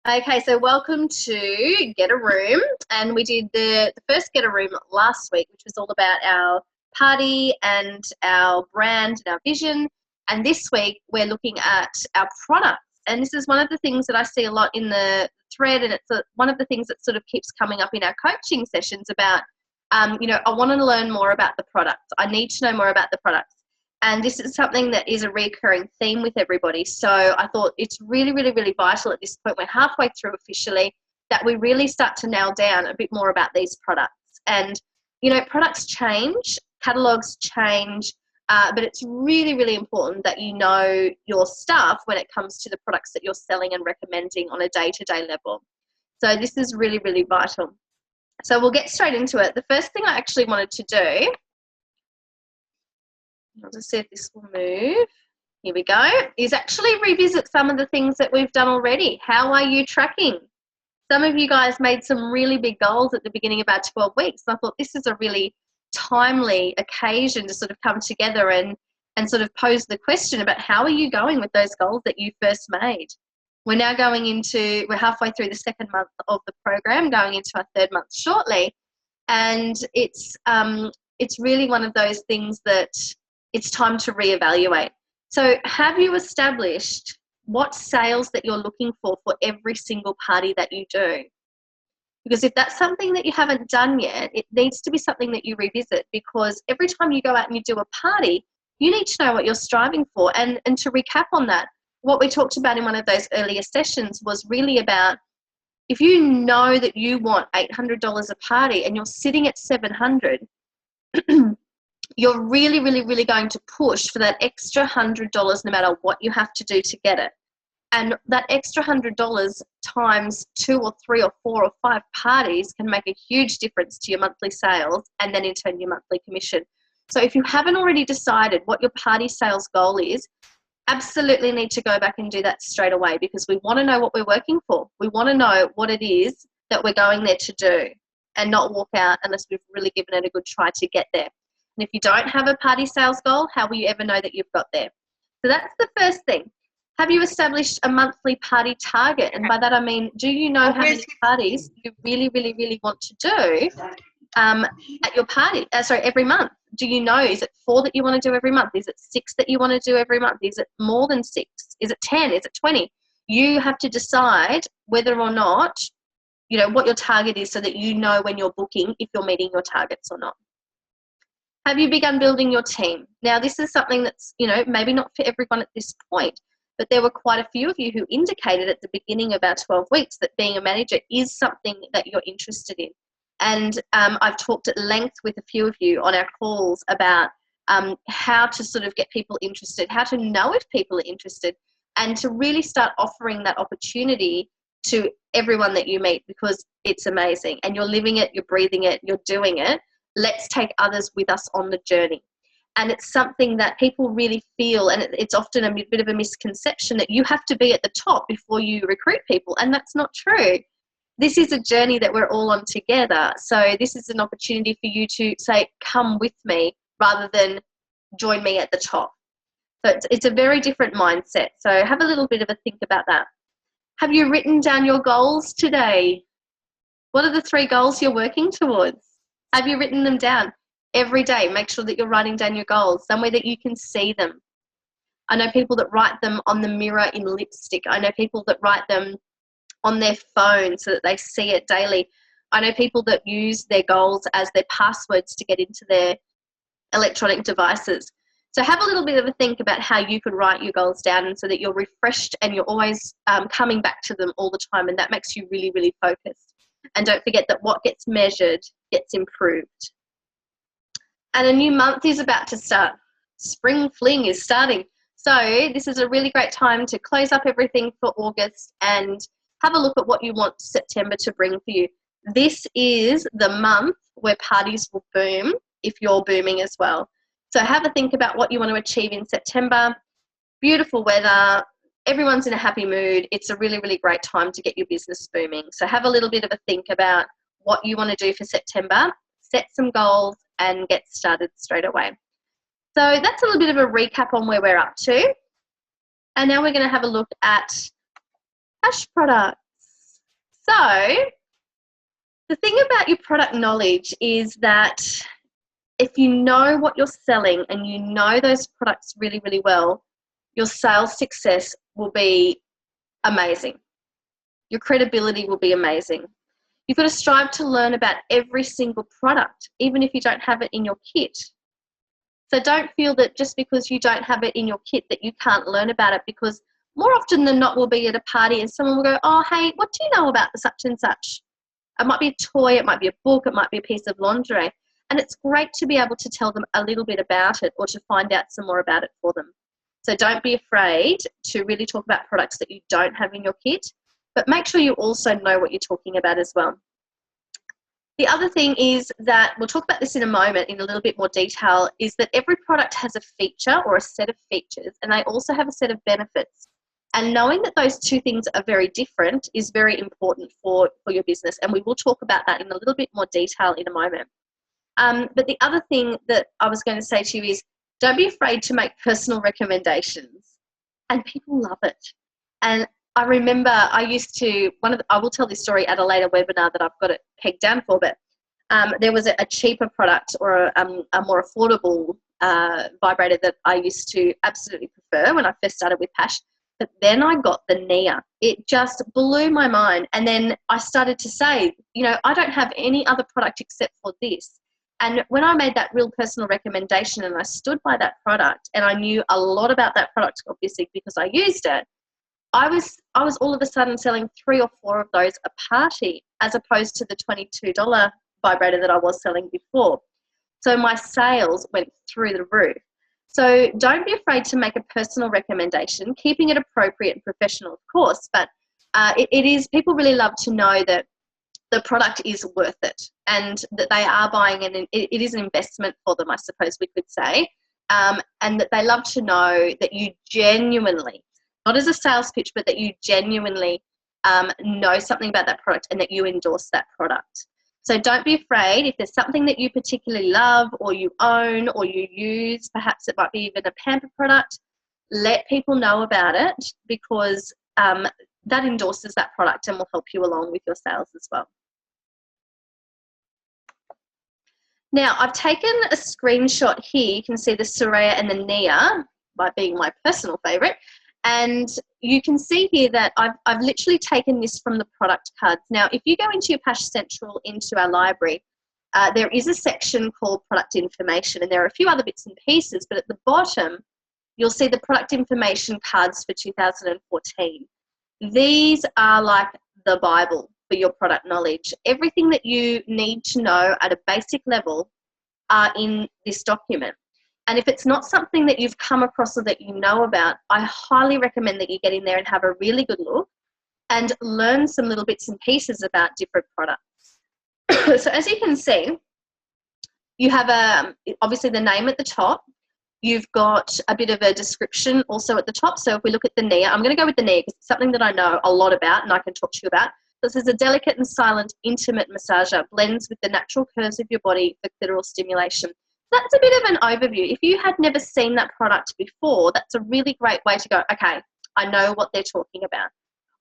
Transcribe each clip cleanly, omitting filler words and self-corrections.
Okay, so welcome to Get a Room. And we did the first Get a Room last week, which was all about our party and our brand and our vision. And this week we're looking at our products. And this is one of the things that I see a lot in the thread, and it's one of the things that sort of keeps coming up in our coaching sessions about, I want to learn more about the products. I need to know more about the products. And this is something that is a recurring theme with everybody. So I thought it's really, really, really vital at this point, we're halfway through officially, that we really start to nail down a bit more about these products. And, products change, catalogs change, but it's really, really important that you know your stuff when it comes to the products that you're selling and recommending on a day-to-day level. So this is really, really vital. So we'll get straight into it. The first thing I actually wanted to do, I'll just see if this will move. Here we go. Is actually revisit some of the things that we've done already. How are you tracking? Some of you guys made some really big goals at the beginning of our 12 weeks. And I thought this is a really timely occasion to sort of come together and sort of pose the question about how are you going with those goals that you first made. We're now we're halfway through the second month of the program, going into our third month shortly. And it's really one of those things that it's time to reevaluate. So have you established what sales that you're looking for every single party that you do? Because if that's something that you haven't done yet, it needs to be something that you revisit, because every time you go out and you do a party, you need to know what you're striving for. And to recap on that, what we talked about in one of those earlier sessions was really about, if you know that you want $800 a party and you're sitting at $700, you're really, really, really going to push for that extra $100 no matter what you have to do to get it. And that extra $100 times 2 or 3 or 4 or 5 parties can make a huge difference to your monthly sales and then in turn your monthly commission. So if you haven't already decided what your party sales goal is, absolutely need to go back and do that straight away, because we want to know what we're working for. We want to know what it is that we're going there to do, and not walk out unless we've really given it a good try to get there. And if you don't have a party sales goal, how will you ever know that you've got there? So that's the first thing. Have you established a monthly party target? And by that I mean, do you know how many parties you really, really, really want to do at your party? Every month. Do you know, is it 4 that you want to do every month? Is it 6 that you want to do every month? Is it more than 6? Is it 10? Is it 20? You have to decide whether or not, what your target is, so that you know when you're booking if you're meeting your targets or not. Have you begun building your team? Now, this is something that's, maybe not for everyone at this point, but there were quite a few of you who indicated at the beginning of our 12 weeks that being a manager is something that you're interested in. And I've talked at length with a few of you on our calls about how to sort of get people interested, how to know if people are interested, and to really start offering that opportunity to everyone that you meet, because it's amazing and you're living it, you're breathing it, you're doing it. Let's take others with us on the journey. And it's something that people really feel, and it's often a bit of a misconception that you have to be at the top before you recruit people, and that's not true. This is a journey that we're all on together. So this is an opportunity for you to say, come with me, rather than join me at the top. So it's a very different mindset. So have a little bit of a think about that. Have you written down your goals today? What are the 3 goals you're working towards? Have you written them down? Every day, make sure that you're writing down your goals somewhere that you can see them. I know people that write them on the mirror in lipstick. I know people that write them on their phone so that they see it daily. I know people that use their goals as their passwords to get into their electronic devices. So have a little bit of a think about how you could write your goals down, and so that you're refreshed and you're always coming back to them all the time, and that makes you really, really focused. And don't forget that what gets measured gets improved. And a new month is about to start. Spring fling is starting. So this is a really great time to close up everything for August and have a look at what you want September to bring for you. This is the month where parties will boom if you're booming as well. So have a think about what you want to achieve in September. Beautiful weather. Everyone's in a happy mood. It's a really, really great time to get your business booming. So have a little bit of a think about what you want to do for September. Set some goals and get started straight away. So that's a little bit of a recap on where we're up to. And now we're going to have a look at Ash products. So the thing about your product knowledge is that if you know what you're selling and you know those products really, really well, your sales success will be amazing. Your credibility will be amazing. You've got to strive to learn about every single product, even if you don't have it in your kit. So don't feel that just because you don't have it in your kit that you can't learn about it, because more often than not we'll be at a party and someone will go, oh, hey, what do you know about the such and such? It might be a toy, it might be a book, it might be a piece of lingerie. And it's great to be able to tell them a little bit about it or to find out some more about it for them. So don't be afraid to really talk about products that you don't have in your kit, but make sure you also know what you're talking about as well. The other thing is that, we'll talk about this in a moment in a little bit more detail, is that every product has a feature or a set of features, and they also have a set of benefits. And knowing that those two things are very different is very important for your business. And we will talk about that in a little bit more detail in a moment. But the other thing that I was going to say to you is, don't be afraid to make personal recommendations. And people love it. And I remember I used to, I will tell this story at a later webinar that I've got it pegged down for, but there was a cheaper product or a more affordable vibrator that I used to absolutely prefer when I first started with Pash. But then I got the Nia. It just blew my mind. And then I started to say, you know, I don't have any other product except for this. And when I made that real personal recommendation and I stood by that product, and I knew a lot about that product, obviously, because I used it, I was all of a sudden selling 3 or 4 of those a party, as opposed to the $22 vibrator that I was selling before. So my sales went through the roof. So don't be afraid to make a personal recommendation, keeping it appropriate and professional, of course, but it is, people really love to know that the product is worth it and that they are buying it, and it is an investment for them, I suppose we could say, and that they love to know that you genuinely, not as a sales pitch, but that you genuinely know something about that product and that you endorse that product. So don't be afraid. If there's something that you particularly love or you own or you use, perhaps it might be even a pamper product, let people know about it, because that endorses that product and will help you along with your sales as well. Now, I've taken a screenshot here. You can see the Soraya and the Nia, by being my personal favourite. And you can see here that I've literally taken this from the product cards. Now, if you go into your Pash Central, into our library, there is a section called product information, and there are a few other bits and pieces, but at the bottom, you'll see the product information cards for 2014. These are like the Bible for your product knowledge. Everything that you need to know at a basic level are in this document. And if it's not something that you've come across or that you know about, I highly recommend that you get in there and have a really good look and learn some little bits and pieces about different products. So as you can see, you have obviously the name at the top. You've got a bit of a description also at the top. So if we look at the Nia, I'm going to go with the Nia because it's something that I know a lot about and I can talk to you about. This is a delicate and silent, intimate massager, blends with the natural curves of your body for clitoral stimulation. That's a bit of an overview. If you had never seen that product before, that's a really great way to go, okay, I know what they're talking about.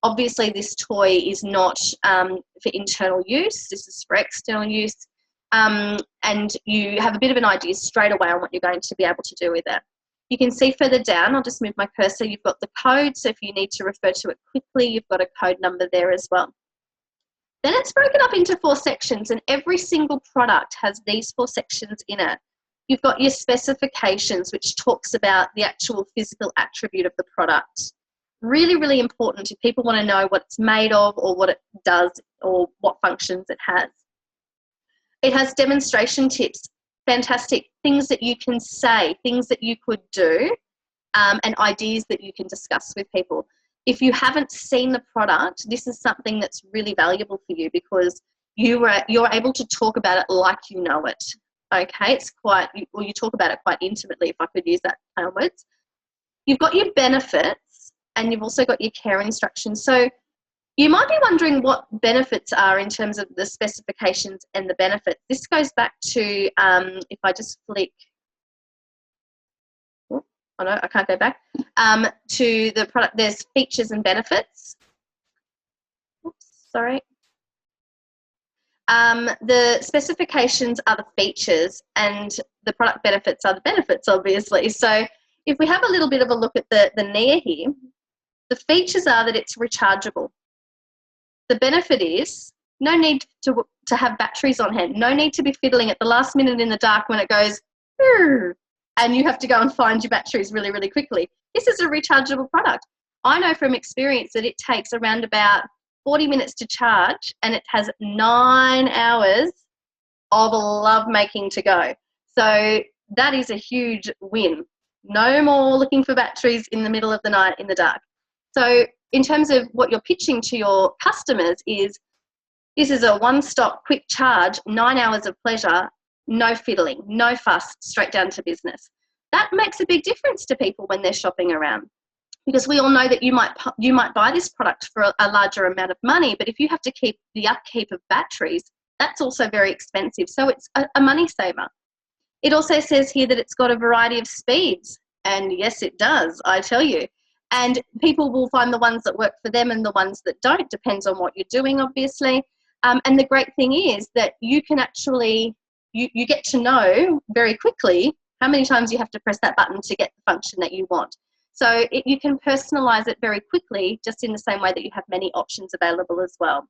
Obviously, this toy is not for internal use. This is for external use. And you have a bit of an idea straight away on what you're going to be able to do with it. You can see further down, I'll just move my cursor, you've got the code. So if you need to refer to it quickly, you've got a code number there as well. Then it's broken up into 4 sections, and every single product has these 4 sections in it. You've got your specifications, which talks about the actual physical attribute of the product. Really, really important if people want to know what it's made of or what it does or what functions it has. It has demonstration tips, fantastic things that you can say, things that you could do, and ideas that you can discuss with people. If you haven't seen the product, this is something that's really valuable for you because you're able to talk about it like you know it. Okay, it's quite, well, you talk about it quite intimately, if I could use that words. You've got your benefits and you've also got your care instructions. So you might be wondering what benefits are in terms of the specifications and the benefits. This goes back to, if I just flick, oh no, I can't go back, to the product, there's features and benefits. Oops, sorry. The specifications are the features, and the product benefits are the benefits, obviously. So if we have a little bit of a look at the Nia here, the features are that it's rechargeable. The benefit is no need to have batteries on hand, no need to be fiddling at the last minute in the dark when it goes, and you have to go and find your batteries really, really quickly. This is a rechargeable product. I know from experience that it takes around about 40 minutes to charge, and it has 9 hours of love making to go. So that is a huge win. No more looking for batteries in the middle of the night in the dark. So in terms of what you're pitching to your customers is, this is a one-stop quick charge, 9 hours of pleasure, no fiddling, no fuss, straight down to business. That makes a big difference to people when they're shopping around, because we all know that you might buy this product for a larger amount of money, but if you have to keep the upkeep of batteries, that's also very expensive. So it's a money saver. It also says here that it's got a variety of speeds, and yes, it does, I tell you. And people will find the ones that work for them and the ones that don't, depends on what you're doing, obviously. And the great thing is that you can actually, you get to know very quickly how many times you have to press that button to get the function that you want. So you can personalize it very quickly, just in the same way that you have many options available as well.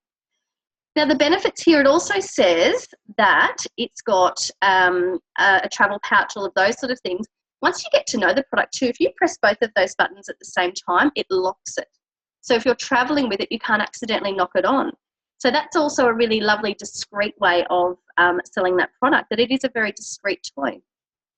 Now, the benefits here, it also says that it's got a travel pouch, all of those sort of things. Once you get to know the product too, if you press both of those buttons at the same time, it locks it. So if you're traveling with it, you can't accidentally knock it on. So that's also a really lovely, discreet way of selling that product, that it is a very discreet toy.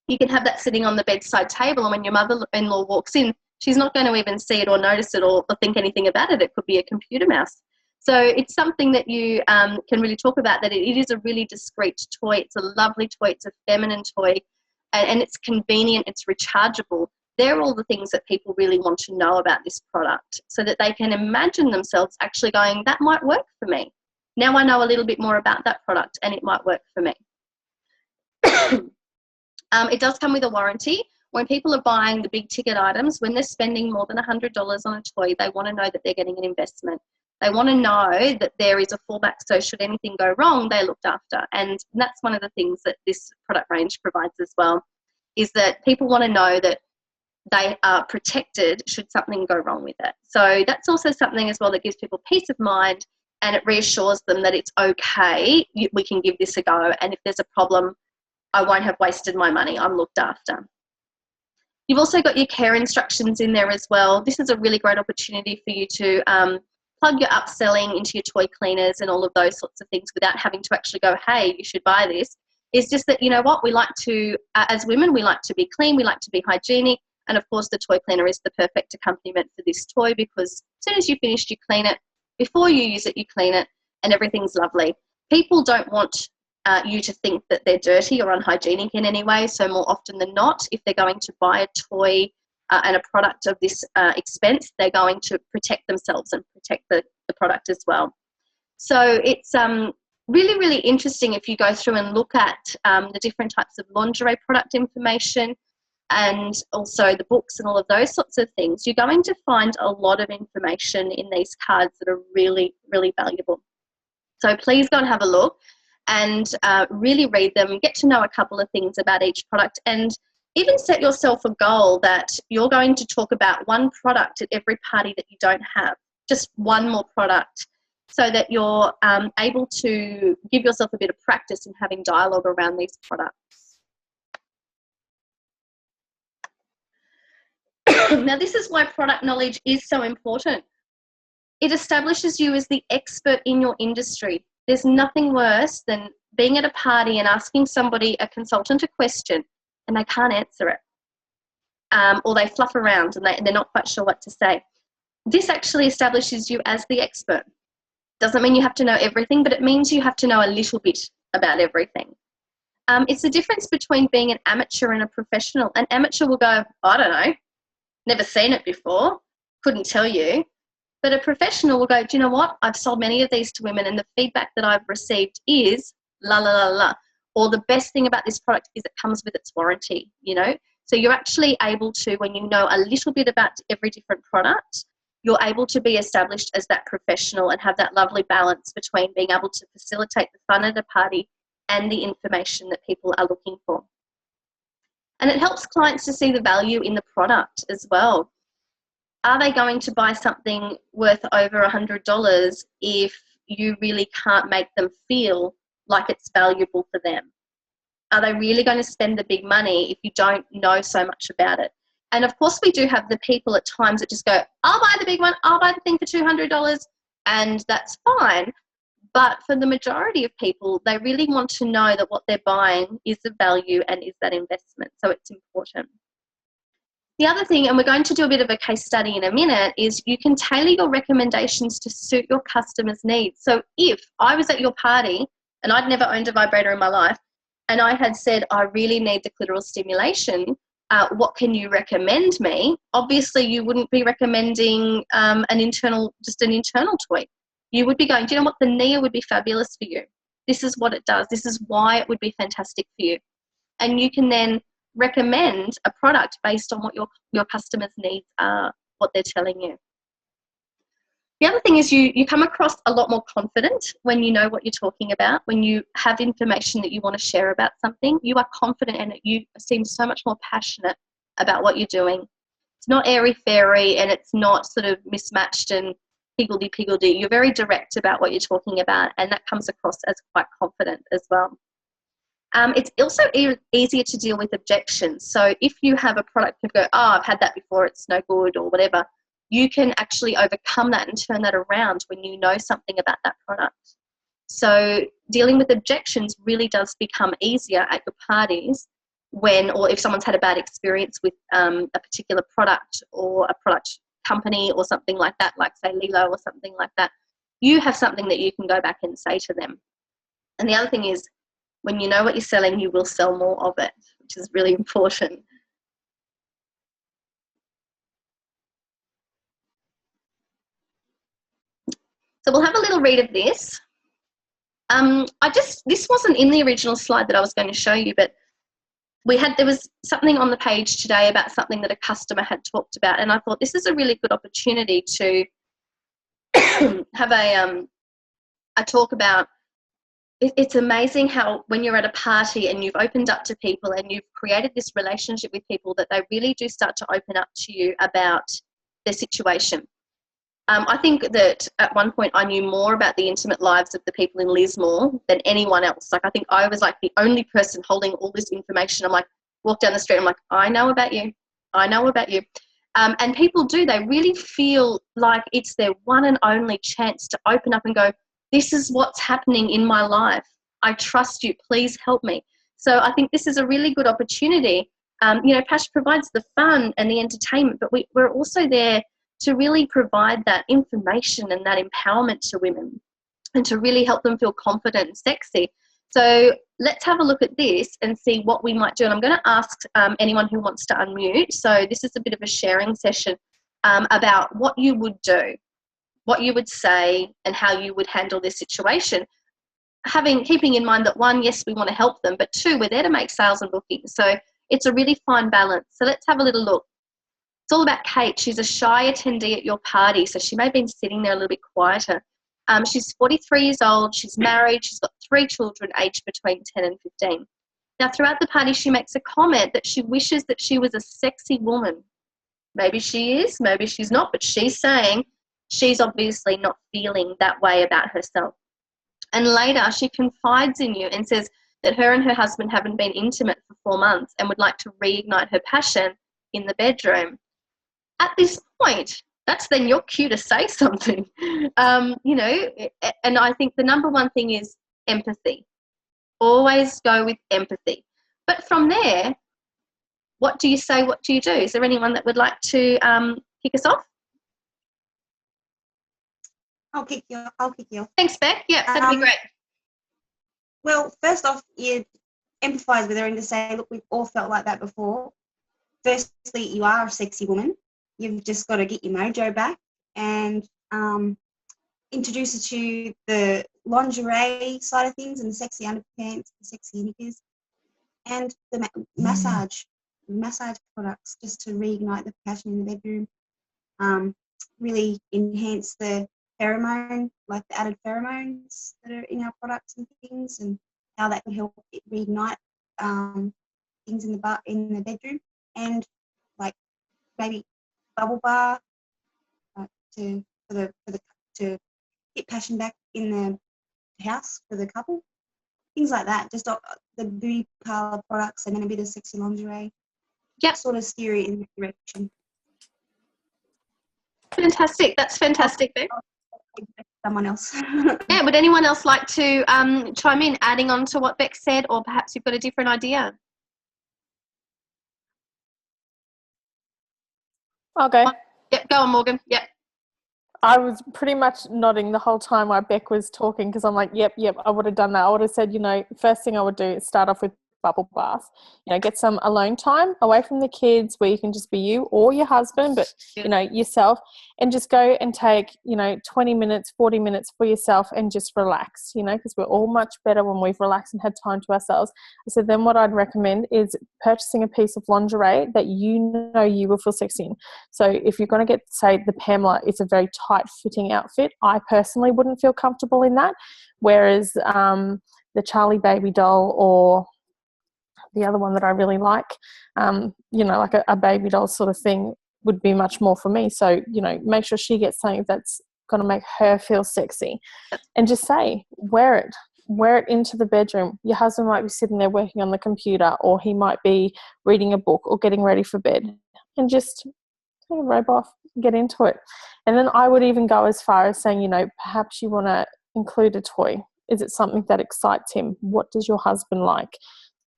You can have that sitting on the bedside table, and when your mother-in-law walks in, she's not going to even see it or notice it or think anything about it. It could be a computer mouse. So it's something that you can really talk about, that it is a really discreet toy. It's a lovely toy. It's a feminine toy, and it's convenient. It's rechargeable. They're all the things that people really want to know about this product, so that they can imagine themselves actually going, that might work for me. Now I know a little bit more about that product, and it might work for me. It does come with a warranty. When people are buying the big ticket items, when they're spending more than $100 on a toy, they want to know that they're getting an investment. They want to know that there is a fallback, so should anything go wrong, they're looked after. And that's one of the things that this product range provides as well, is that people want to know that they are protected should something go wrong with it. So that's also something as well that gives people peace of mind, and it reassures them that it's okay, we can give this a go, and if there's a problem, I won't have wasted my money, I'm looked after. You've also got your care instructions in there as well. This is a really great opportunity for you to plug your upselling into your toy cleaners and all of those sorts of things without having to actually go, hey, you should buy this. It's just that, you know what, we like to, as women, we like to be clean, we like to be hygienic, and of course the toy cleaner is the perfect accompaniment for this toy, because as soon as you finish, you clean it. Before you use it, you clean it, and everything's lovely. People don't want you to think that they're dirty or unhygienic in any way, so more often than not, if they're going to buy a toy and a product of this expense, they're going to protect themselves and protect the product as well. So it's really, really interesting if you go through and look at the different types of lingerie product information, and also the books and all of those sorts of things. You're going to find a lot of information in these cards that are really, really valuable. So please go and have a look and really read them, get to know a couple of things about each product, and even set yourself a goal that you're going to talk about one product at every party that you don't have, just one more product, so that you're able to give yourself a bit of practice in having dialogue around these products. Now, this is why product knowledge is so important. It establishes you as the expert in your industry. There's nothing worse than being at a party and asking somebody, a consultant, a question, and they can't answer it. Or they fluff around and they're not quite sure what to say. This actually establishes you as the expert. Doesn't mean you have to know everything, but it means you have to know a little bit about everything. It's the difference between being an amateur and a professional. An amateur will go, I don't know, never seen it before, couldn't tell you. But a professional will go, do you know what? I've sold many of these to women, and the feedback that I've received is la, la, la, la. Or the best thing about this product is it comes with its warranty, you know? So you're actually able to, when you know a little bit about every different product, you're able to be established as that professional and have that lovely balance between being able to facilitate the fun at a party and the information that people are looking for. And it helps clients to see the value in the product as well. Are they going to buy something worth over $100 if you really can't make them feel like it's valuable for them? Are they really going to spend the big money if you don't know so much about it? And of course, we do have the people at times that just go, I'll buy the big one, I'll buy the thing for $200, and that's fine. But for the majority of people, they really want to know that what they're buying is of value and is that investment. So it's important. The other thing, and we're going to do a bit of a case study in a minute, is you can tailor your recommendations to suit your customer's needs. So if I was at your party and I'd never owned a vibrator in my life, and I had said, I really need the clitoral stimulation, what can you recommend me? Obviously, you wouldn't be recommending an internal toy. You would be going, do you know what, the Nia would be fabulous for you. This is what it does. This is why it would be fantastic for you. And you can then recommend a product based on what your customers' needs are, what they're telling you. The other thing is you come across a lot more confident when you know what you're talking about. When you have information that you want to share about something, you are confident and you seem so much more passionate about what you're doing. It's not airy-fairy and it's not sort of mismatched and higgledy-piggledy. You're very direct about what you're talking about, and that comes across as quite confident as well. It's also easier to deal with objections. So if you have a product and go, oh, I've had that before, it's no good or whatever, you can actually overcome that and turn that around when you know something about that product. So dealing with objections really does become easier at your parties or if someone's had a bad experience with a particular product or a product company or something like that, like say Lilo or something like that, you have something that you can go back and say to them. And the other thing is, when you know what you're selling, you will sell more of it, which is really important. So we'll have a little read of this. This wasn't in the original slide that I was going to show you, but there was something on the page today about something that a customer had talked about, and I thought this is a really good opportunity to have a talk about. It's amazing how when you're at a party and you've opened up to people and you've created this relationship with people, that they really do start to open up to you about their situation. I think that at one point I knew more about the intimate lives of the people in Lismore than anyone else. Like, I think I was like the only person holding all this information. I'm like, walk down the street, I'm like, I know about you. I know about you. And people do, they really feel like it's their one and only chance to open up and go, this is what's happening in my life. I trust you. Please help me. So I think this is a really good opportunity. Pash provides the fun and the entertainment, but we're also there to really provide that information and that empowerment to women and to really help them feel confident and sexy. So let's have a look at this and see what we might do. And I'm going to ask anyone who wants to unmute. So this is a bit of a sharing session about what you would do, what you would say, and how you would handle this situation. Keeping in mind that one, yes, we want to help them, but two, we're there to make sales and bookings. So it's a really fine balance. So let's have a little look. It's all about Kate. She's a shy attendee at your party, so she may have been sitting there a little bit quieter. She's 43 years old. She's married. She's got 3 children aged between 10 and 15. Now, throughout the party, she makes a comment that she wishes that she was a sexy woman. Maybe she is, maybe she's not, but she's saying she's obviously not feeling that way about herself. And later, she confides in you and says that her and her husband haven't been intimate for 4 months and would like to reignite her passion in the bedroom. At this point, that's then your cue to say something, and I think the number one thing is empathy. Always go with empathy. But from there, what do you say? What do you do? Is there anyone that would like to kick us off? I'll kick you off. Thanks, Beck. Yeah, that'd be great. Well, first off, you empathise with her and to say, look, we've all felt like that before. Firstly, you are a sexy woman. You've just got to get your mojo back and introduce her to the lingerie side of things and the sexy underpants, the sexy knickers, and the massage products just to reignite the passion in the bedroom. really enhance the pheromone, like the added pheromones that are in our products and things, and how that could help it reignite things in the bedroom, and like maybe bubble bar to to get passion back in the house for the couple. Things like that. Just the beauty parlor products and then a bit of sexy lingerie. Yep. Sort of steer it in that direction. Fantastic. That's fantastic, Beck. Someone else. Yeah, would anyone else like to chime in, adding on to what Beck said, or perhaps you've got a different idea? Okay. Yep, go on, Morgan. Yep. I was pretty much nodding the whole time while Beck was talking, because I'm like, yep, I would have done that. I would have said, first thing I would do is start off with bubble bath. Get some alone time away from the kids where you can just be you or your husband, but, yourself, and just go and take, 20 minutes, 40 minutes for yourself and just relax, because we're all much better when we've relaxed and had time to ourselves. So then what I'd recommend is purchasing a piece of lingerie that you will feel sexy in. So if you're going to get, say, the Pamela, it's a very tight fitting outfit. I personally wouldn't feel comfortable in that, whereas the Charlie baby doll or the other one that I really like, like a baby doll sort of thing would be much more for me. So, make sure she gets something that's going to make her feel sexy, and just say, wear it into the bedroom. Your husband might be sitting there working on the computer, or he might be reading a book or getting ready for bed, and just take a robe off, get into it. And then I would even go as far as saying, perhaps you want to include a toy. Is it something that excites him? What does your husband like?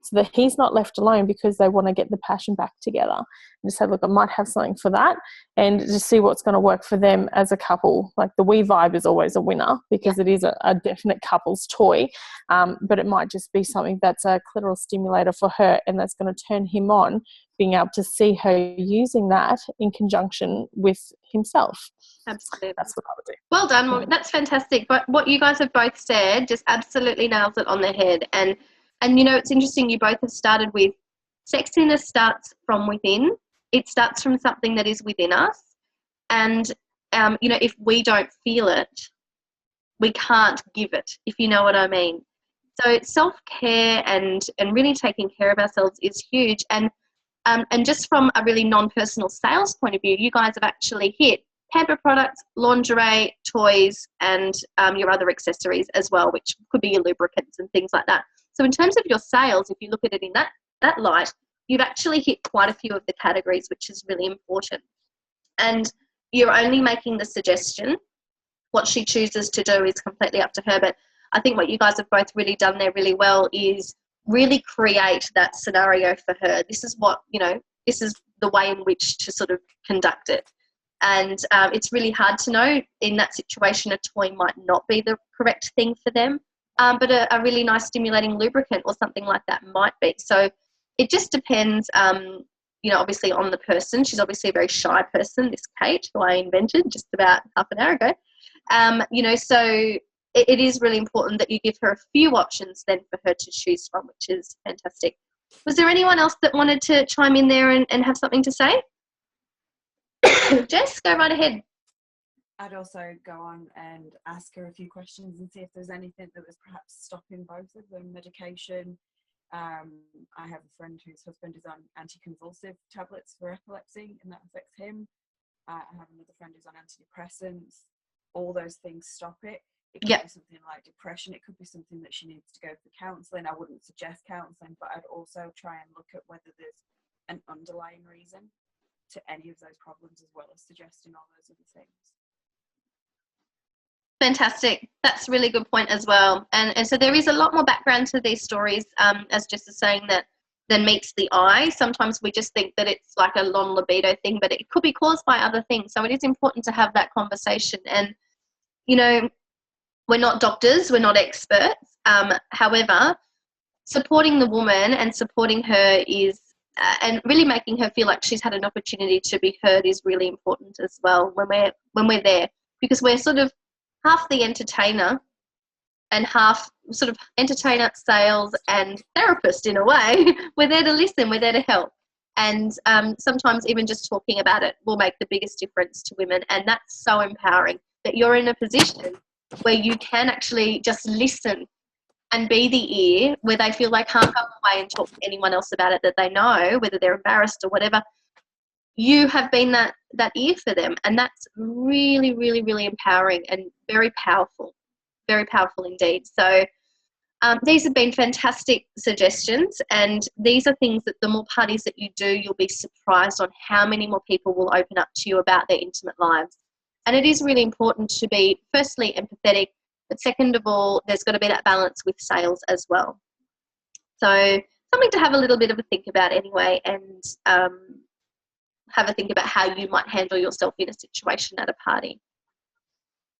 So that he's not left alone, because they want to get the passion back together. And just say, look, I might have something for that, and just see what's going to work for them as a couple. Like the We Vibe is always a winner, because it is a definite couple's toy, but it might just be something that's a clitoral stimulator for her, and that's going to turn him on, being able to see her using that in conjunction with himself. Absolutely. That's what I would do. Well done, Morgan. That's fantastic. But what you guys have both said just absolutely nails it on the head. And it's interesting, you both have started with sexiness starts from within. It starts from something that is within us. And, if we don't feel it, we can't give it, if you know what I mean. So self-care and really taking care of ourselves is huge. And just from a really non-personal sales point of view, you guys have actually hit pamper products, lingerie, toys, and your other accessories as well, which could be your lubricants and things like that. So in terms of your sales, if you look at it in that light, you've actually hit quite a few of the categories, which is really important. And you're only making the suggestion. What she chooses to do is completely up to her. But I think what you guys have both really done there really well is really create that scenario for her. This is what, this is the way in which to sort of conduct it. And it's really hard to know in that situation a toy might not be the correct thing for them. But a really nice stimulating lubricant or something like that might be. So it just depends, obviously on the person. She's obviously a very shy person, this Kate, who I invented just about half an hour ago. So it is really important that you give her a few options then for her to choose from, which is fantastic. Was there anyone else that wanted to chime in there and have something to say? Jess, go right ahead. I'd also go on and ask her a few questions and see if there's anything that was perhaps stopping both of them. Medication. I have a friend whose husband is on anticonvulsive tablets for epilepsy, and that affects him. I have another friend who's on antidepressants. All those things stop it. It could be something like depression. It could be something that she needs to go for counselling. I wouldn't suggest counselling, but I'd also try and look at whether there's an underlying reason to any of those problems, as well as suggesting all those other things. Fantastic. That's a really good point as well. And so there is a lot more background to these stories, as Jess is saying, that than meets the eye. Sometimes we just think that it's like a non-libido thing, but it could be caused by other things. So it is important to have that conversation. And, we're not doctors, we're not experts. However, supporting the woman and supporting her is, and really making her feel like she's had an opportunity to be heard is really important as well when we're there, because we're sort of half the entertainer and half sort of entertainer, sales and therapist in a way. We're there to listen, we're there to help. And sometimes even just talking about it will make the biggest difference to women. And that's so empowering that you're in a position where you can actually just listen and be the ear, where they feel they can't go away and talk to anyone else about it that they know, whether they're embarrassed or whatever. You have been that ear for them. And that's really, really, really empowering and very powerful indeed. So these have been fantastic suggestions, and these are things that the more parties that you do, you'll be surprised on how many more people will open up to you about their intimate lives. And it is really important to be, firstly, empathetic, but second of all, there's got to be that balance with sales as well. So something to have a little bit of a think about anyway, and have a think about how you might handle yourself in a situation at a party.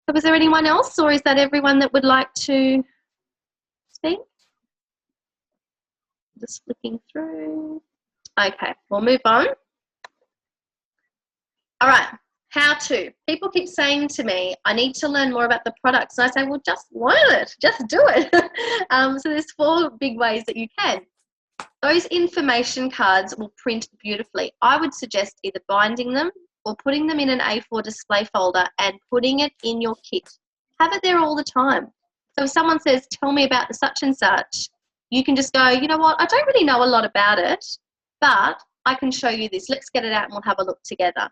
So was there anyone else, or is that everyone that would like to speak? Just flicking through. Okay, we'll move on. All right, how to. People keep saying to me, I need to learn more about the products. And I say, well, just learn it, just do it. So there's 4 big ways that you can. Those information cards will print beautifully. I would suggest either binding them or putting them in an A4 display folder and putting it in your kit. Have it there all the time. So if someone says, tell me about the such and such, you can just go, you know what, I don't really know a lot about it, but I can show you this. Let's get it out and we'll have a look together.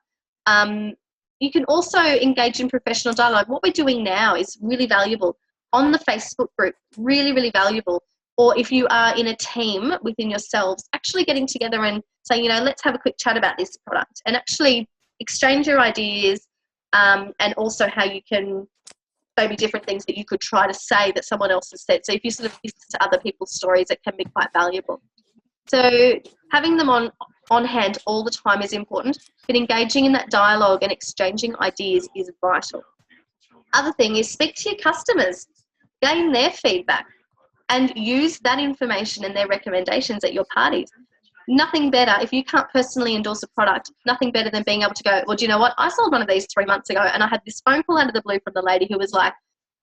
You can also engage in professional dialogue. What we're doing now is really valuable on the Facebook group, really, really valuable. Or if you are in a team within yourselves, actually getting together and saying, you know, let's have a quick chat about this product, and actually exchange your ideas, and also how you can, maybe different things that you could try to say that someone else has said. So if you sort of listen to other people's stories, it can be quite valuable. So having them on hand all the time is important, but engaging in that dialogue and exchanging ideas is vital. Other thing is speak to your customers, gain their feedback, and use that information and their recommendations at your parties. Nothing better, if you can't personally endorse a product, nothing better than being able to go, well, do you know what? I sold one of these 3 months ago and I had this phone call out of the blue from the lady who was like,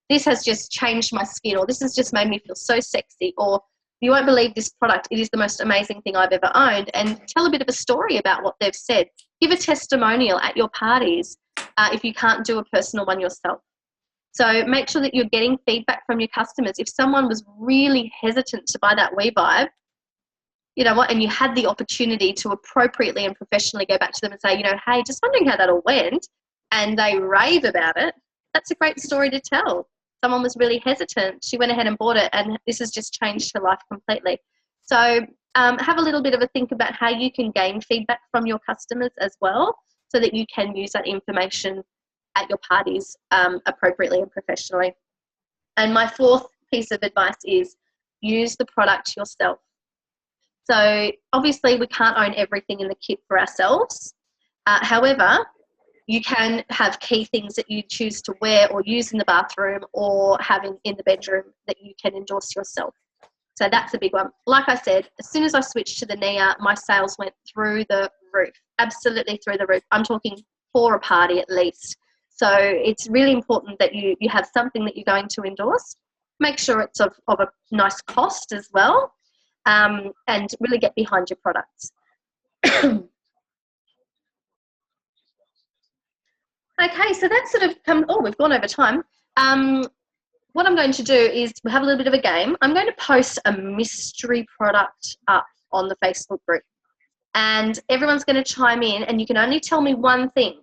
this has just changed my skin, or this has just made me feel so sexy, or you won't believe this product, it is the most amazing thing I've ever owned, and tell a bit of a story about what they've said. Give a testimonial at your parties if you can't do a personal one yourself. So make sure that you're getting feedback from your customers. If someone was really hesitant to buy that WeVibe, you know what, and you had the opportunity to appropriately and professionally go back to them and say, you know, hey, just wondering how that all went, and they rave about it, that's a great story to tell. Someone was really hesitant, she went ahead and bought it, and this has just changed her life completely. So have a little bit of a think about how you can gain feedback from your customers as well, so that you can use that information at your parties appropriately and professionally. And my 4th piece of advice is use the product yourself. So obviously we can't own everything in the kit for ourselves. However, you can have key things that you choose to wear or use in the bathroom or having in the bedroom that you can endorse yourself. So that's a big one. Like I said, as soon as I switched to the Nia, my sales went through the roof, absolutely through the roof. I'm talking for a party at least. So it's really important that you have something that you're going to endorse. Make sure it's of a nice cost as well, and really get behind your products. Okay, so that's sort of come, oh, we've gone over time. What I'm going to do is we have a little bit of a game. I'm going to post a mystery product up on the Facebook group, and everyone's going to chime in, and you can only tell me one thing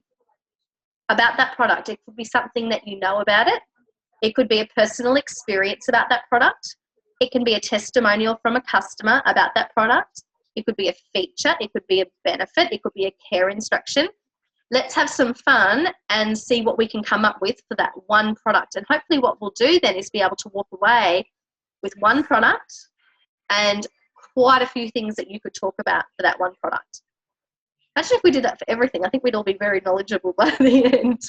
about that product. It could be something that you know about it. It could be a personal experience about that product. It can be a testimonial from a customer about that product. It could be a feature. It could be a benefit. It could be a care instruction. Let's have some fun and see what we can come up with for that one product. And hopefully what we'll do then is be able to walk away with one product and quite a few things that you could talk about for that one product. Imagine if we did that for everything. I think we'd all be very knowledgeable by the end.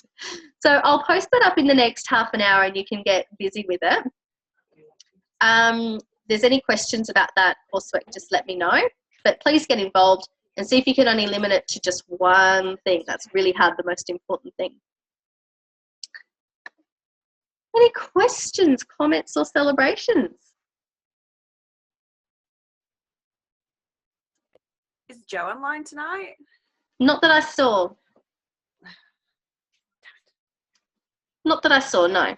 So I'll post that up in the next half an hour and you can get busy with it. If there's any questions about that coursework, just let me know. But please get involved and see if you can only limit it to just one thing. That's really hard, the most important thing. Any questions, comments, or celebrations? Joe online tonight? Not that I saw. Not that I saw, no. Okay.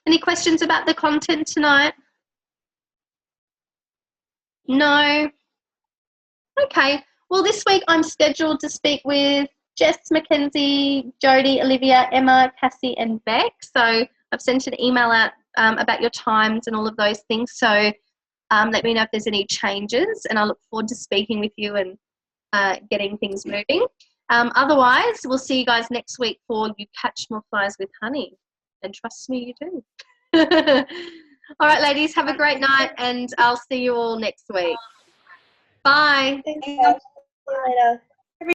Any questions about the content tonight? No? Okay. Well, this week I'm scheduled to speak with Jess, Mackenzie, Jodie, Olivia, Emma, Cassie and Beck. So I've sent an email out about your times and all of those things. So let me know if there's any changes, and I look forward to speaking with you and getting things moving. Otherwise, we'll see you guys next week for You Catch More Flies with Honey. And trust me, you do. All right, ladies, have a great night, and I'll see you all next week. Bye. Thank Thanks, you. guys. See you later.